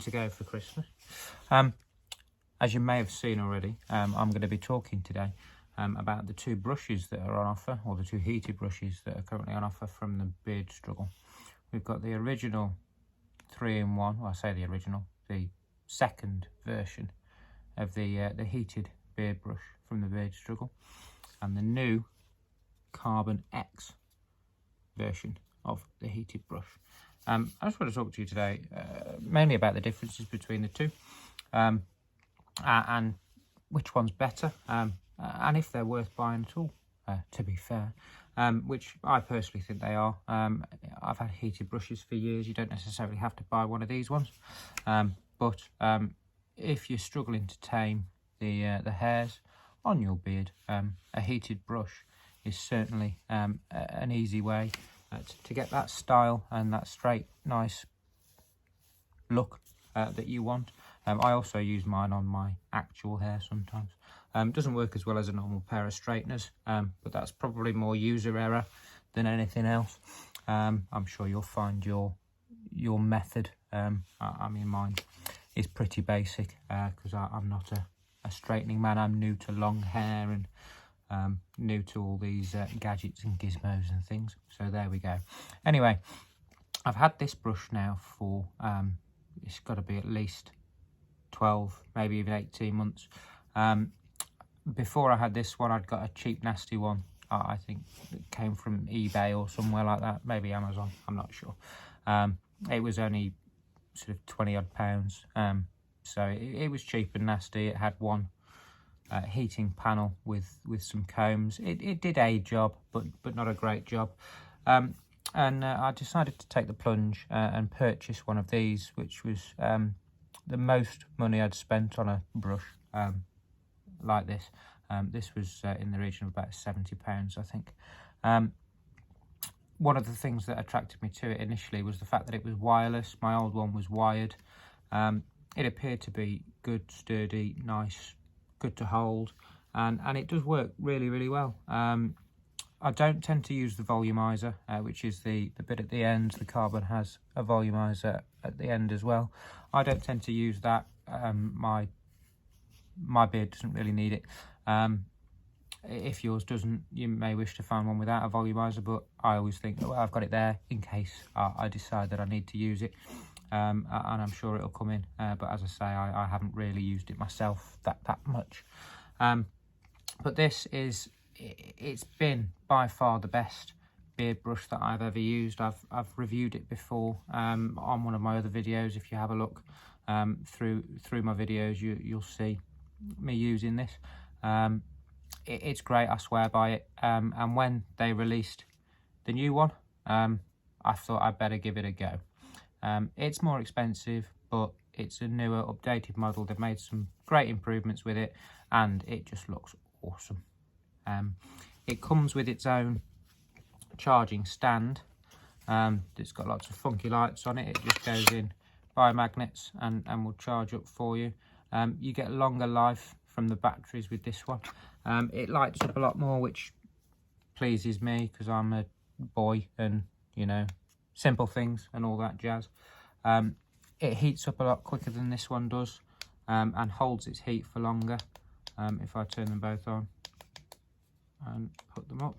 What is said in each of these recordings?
to go for Christmas. As you may have seen already, I'm going to be talking today about the two brushes that are on offer, or the two heated brushes that are currently on offer from the Beard Struggle. We've got the original 3-in-1, well, I say the original, the second version of the heated beard brush from the Beard Struggle, and the new Carbon X version of the heated brush. I just want to talk to you today mainly about the differences between the two, and which one's better, and if they're worth buying at all, to be fair, which I personally think they are. I've had heated brushes for years. You don't necessarily have to buy one of these ones, but if you're struggling to tame the hairs on your beard, a heated brush is certainly an easy way to get that style and that straight, nice look that you want. I also use mine on my actual hair sometimes. It doesn't work as well as a normal pair of straighteners, but that's probably more user error than anything else. I'm sure you'll find your method. I mean, mine is pretty basic because I'm not a straightening man. I'm new to long hair and new to all these gadgets and gizmos and things. So there we go. Anyway, I've had this brush now for it's got to be at least 12, maybe even 18 months. Before I had this one, I'd got a cheap, nasty one. I think it came from eBay or somewhere like that, maybe Amazon, I'm not sure. It was only sort of 20 odd pounds. So it was cheap and nasty. It had one heating panel with some combs. It did a job, but not a great job. And I decided to take the plunge and purchase one of these, which was the most money I'd spent on a brush like this. This was in the region of about £70, I think. One of the things that attracted me to it initially was the fact that it was wireless. My old one was wired. It appeared to be good, sturdy, nice, good to hold, and it does work really, really well. I don't tend to use the volumizer, which is the bit at the end. The Carbon has a volumizer at the end as well. I don't tend to use that. My beard doesn't really need it. If yours doesn't, you may wish to find one without a volumizer, but I always think, well, I've got it there in case I decide that I need to use it, and I'm sure it'll come in. But as I say, I haven't really used it myself that much. But this it's been by far the best beard brush that I've ever used. I've reviewed it before on one of my other videos. If you have a look through my videos, you'll see me using this. It's great, I swear by it. And when they released the new one, I thought I'd better give it a go. It's more expensive, but it's a newer, updated model. They've made some great improvements with it, and it just looks awesome. It comes with its own charging stand. It's got lots of funky lights on it. It just goes in by magnets and will charge up for you. You get longer life from the batteries with this one. It lights up a lot more, which pleases me because I'm a boy and, you know, simple things and all that jazz. It heats up a lot quicker than this one does, and holds its heat for longer. If I turn them both on and put them up,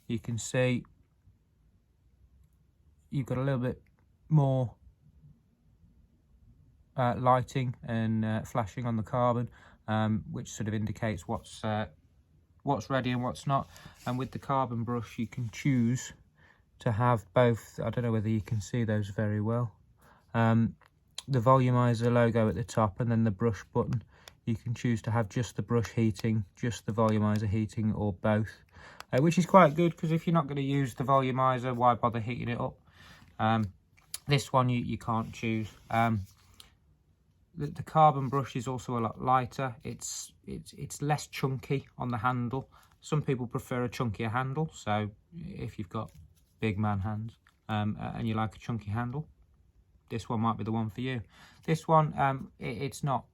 you can see you've got a little bit more lighting and flashing on the Carbon, which sort of indicates what's ready and what's not. And with the Carbon brush, you can choose to have both. I don't know whether you can see those very well. The volumizer logo at the top, and then the brush button. You can choose to have just the brush heating, just the volumizer heating, or both, which is quite good, because if you're not going to use the volumizer, why bother heating it up? This one you can't choose. The Carbon brush is also a lot lighter. It's less chunky on the handle. Some people prefer a chunkier handle, so if you've got big man hands and you like a chunky handle, this one might be the one for you. This one, it's not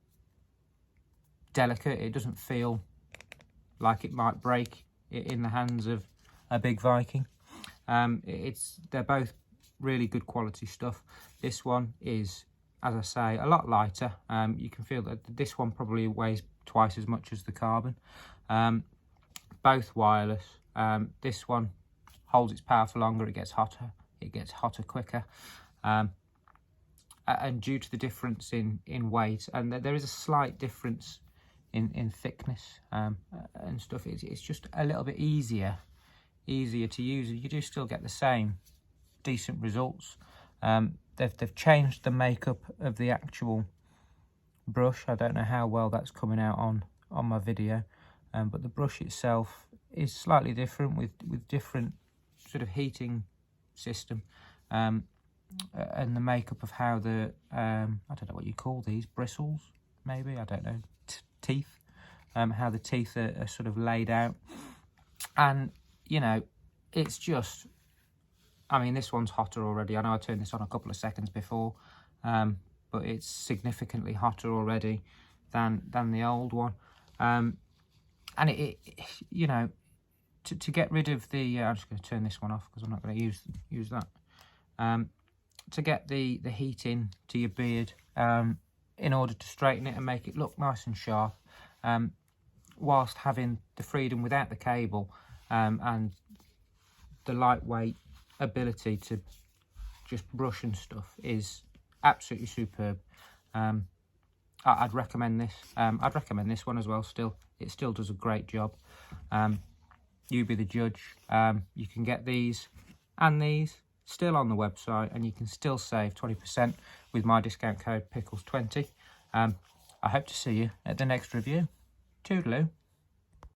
delicate. It doesn't feel like it might break in the hands of a big Viking. They're both really good quality stuff. This one is as I say, a lot lighter. You can feel that this one probably weighs twice as much as the carbon. Both wireless. This one holds its power for longer, it gets hotter quicker. And due to the difference in weight, and there is a slight difference in thickness and stuff, it's just a little bit easier to use. You do still get the same decent results. They've changed the makeup of the actual brush. I don't know how well that's coming out on my video, but the brush itself is slightly different with different sort of heating system, and the makeup of how the I don't know what you call these, bristles maybe, I don't know, teeth, how the teeth are sort of laid out. And you know, it's just, I mean, this one's hotter already. I know I turned this on a couple of seconds before, but it's significantly hotter already than the old one. And it you know, to get rid of the, I'm just going to turn this one off because I'm not going to use that. To get the heat in to your beard, in order to straighten it and make it look nice and sharp, whilst having the freedom without the cable, and the lightweight ability to just brush and stuff, is absolutely superb. I'd recommend this. I'd recommend this one as well. Still, it still does a great job. You be the judge. You can get these and these still on the website, and you can still save 20% with my discount code Pickles20. I hope to see you at the next review. Toodaloo.